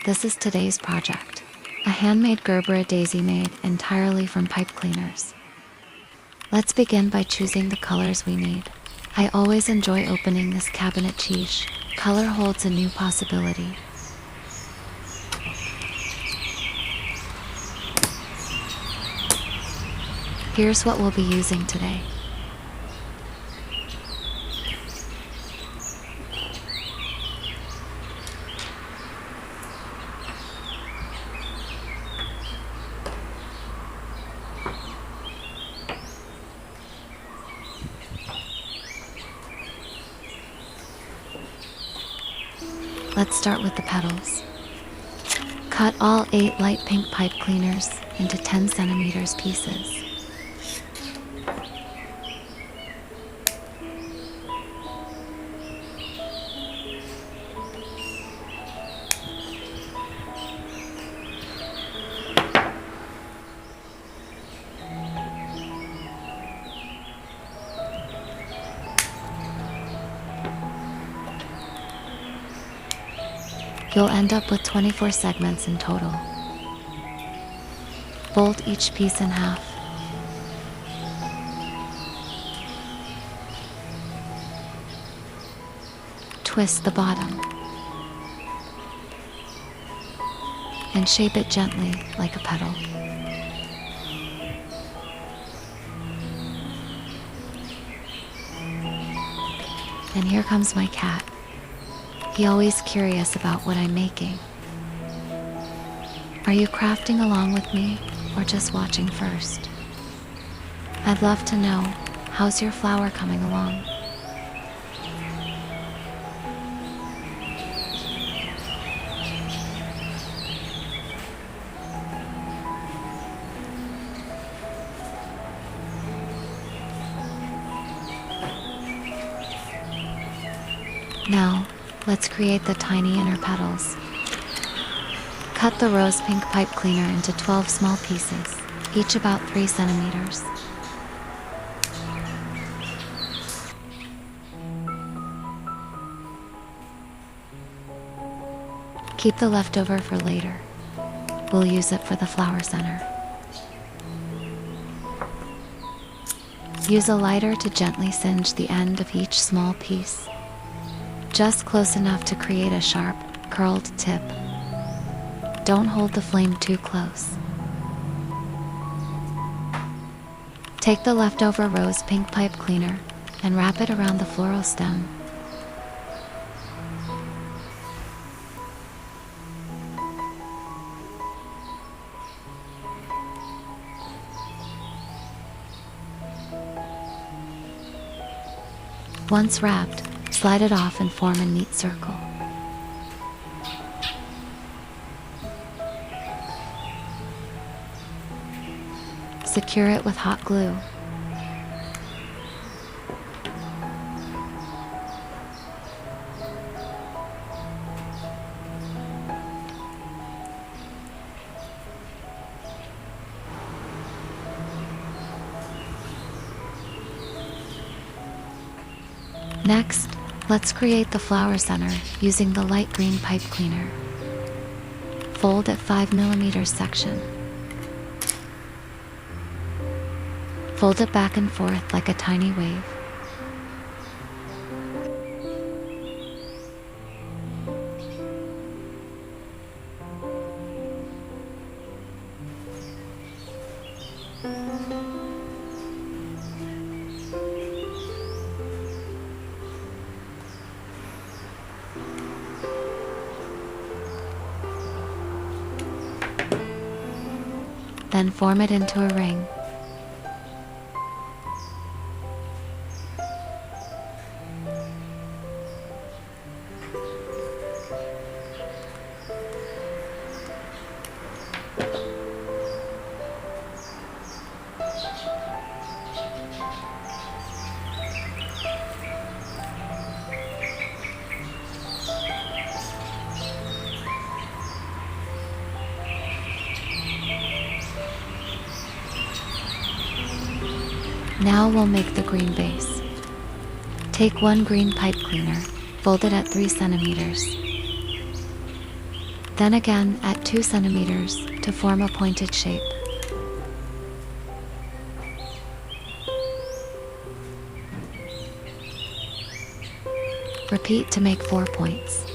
This is today's project. A handmade Gerbera Daisy made entirely from pipe cleaners. Let's begin by choosing the colors we need. I always enjoy opening this cabinet niche. Color holds a new possibility. Here's what we'll be using today. Let's start with the petals. Cut all 8 light pink pipe cleaners into 10 centimeters pieces. You'll end up with 24 segments in total. Fold each piece in half. Twist the bottom. And shape it gently like a petal. And here comes my cat. He's always curious about what I'm making. Are you crafting along with me or just watching first? I'd love to know, how's your flower coming along? Now, let's create the tiny inner petals. Cut the rose pink pipe cleaner into 12 small pieces, each about 3 centimeters. Keep the leftover for later. We'll use it for the flower center. Use a lighter to gently singe the end of each small piece. Just close enough to create a sharp, curled tip. Don't hold the flame too close. Take the leftover rose pink pipe cleaner and wrap it around the floral stem. Once wrapped, slide it off and form a neat circle. Secure it with hot glue. Next, let's create the flower center using the light green pipe cleaner. Fold at 5mm section. Fold it back and forth like a tiny wave. Then form it into a ring. Now we'll make the green base. Take 1 green pipe cleaner, fold it at 3 centimeters. Then again at 2 centimeters to form a pointed shape. Repeat to make 4 points.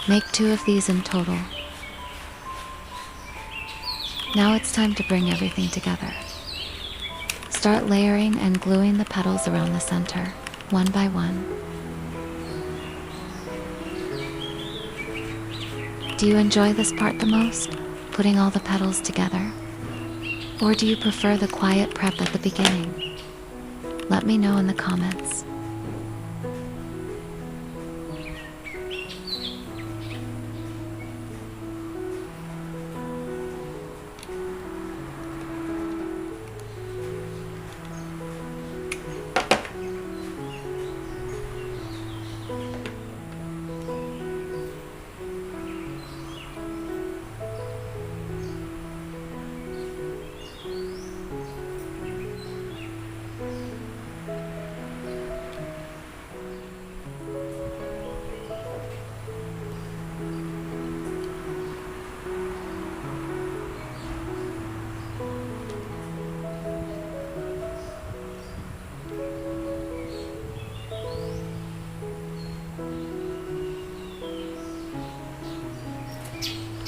Make 2 of these in total. Now it's time to bring everything together. Start layering and gluing the petals around the center, one by one. Do you enjoy this part the most, putting all the petals together? Or do you prefer the quiet prep at the beginning? Let me know in the comments.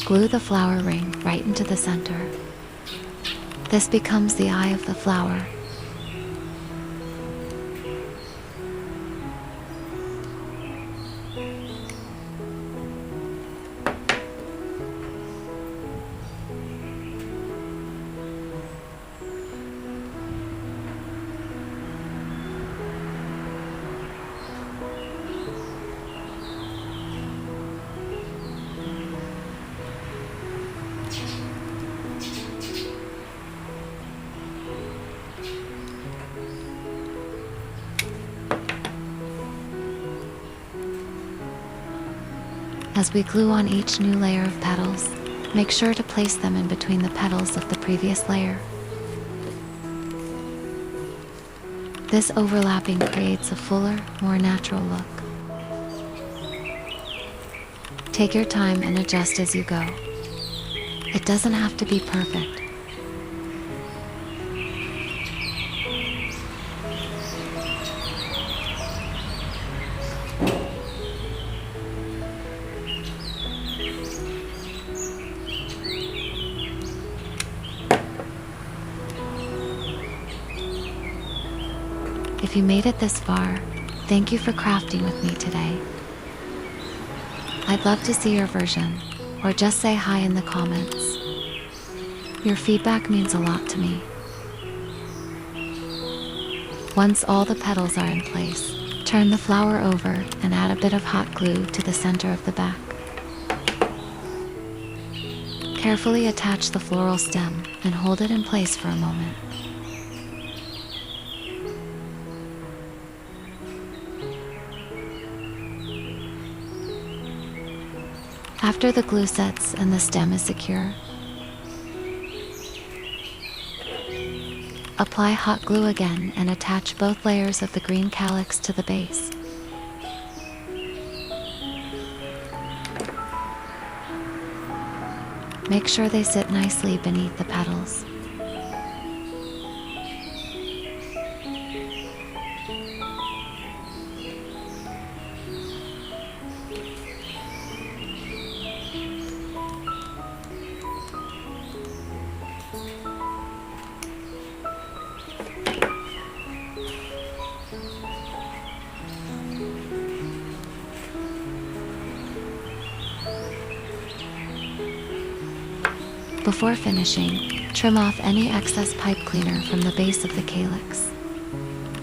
Glue the flower ring right into the center. This becomes the eye of the flower. As we glue on each new layer of petals, make sure to place them in between the petals of the previous layer. This overlapping creates a fuller, more natural look. Take your time and adjust as you go. It doesn't have to be perfect. If you made it this far, thank you for crafting with me today. I'd love to see your version, or just say hi in the comments. Your feedback means a lot to me. Once all the petals are in place, turn the flower over and add a bit of hot glue to the center of the back. Carefully attach the floral stem and hold it in place for a moment. After the glue sets and the stem is secure, apply hot glue again and attach both layers of the green calyx to the base. Make sure they sit nicely beneath the petals. Before finishing, trim off any excess pipe cleaner from the base of the calyx.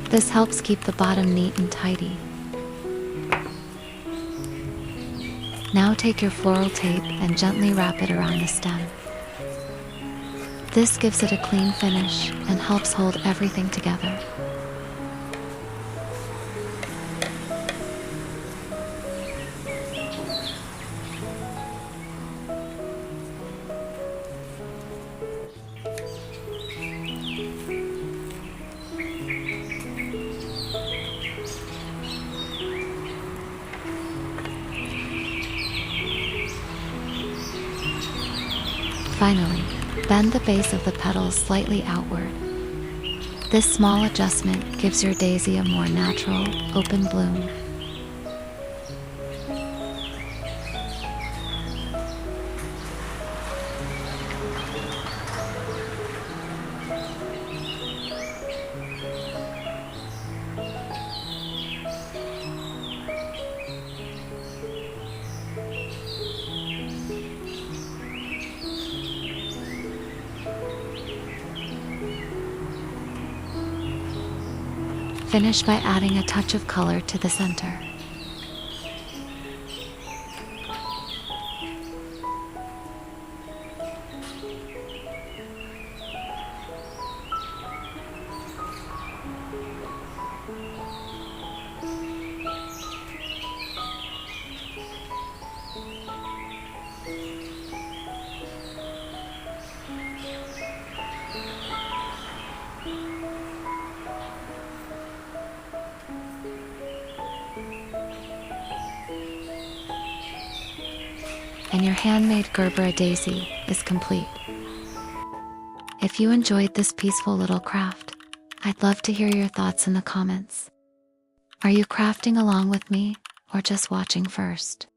This helps keep the bottom neat and tidy. Now take your floral tape and gently wrap it around the stem. This gives it a clean finish and helps hold everything together. Finally, bend the base of the petals slightly outward. This small adjustment gives your daisy a more natural, open bloom. Finish by adding a touch of color to the center. And your handmade Gerbera Daisy is complete. If you enjoyed this peaceful little craft, I'd love to hear your thoughts in the comments. Are you crafting along with me or just watching first?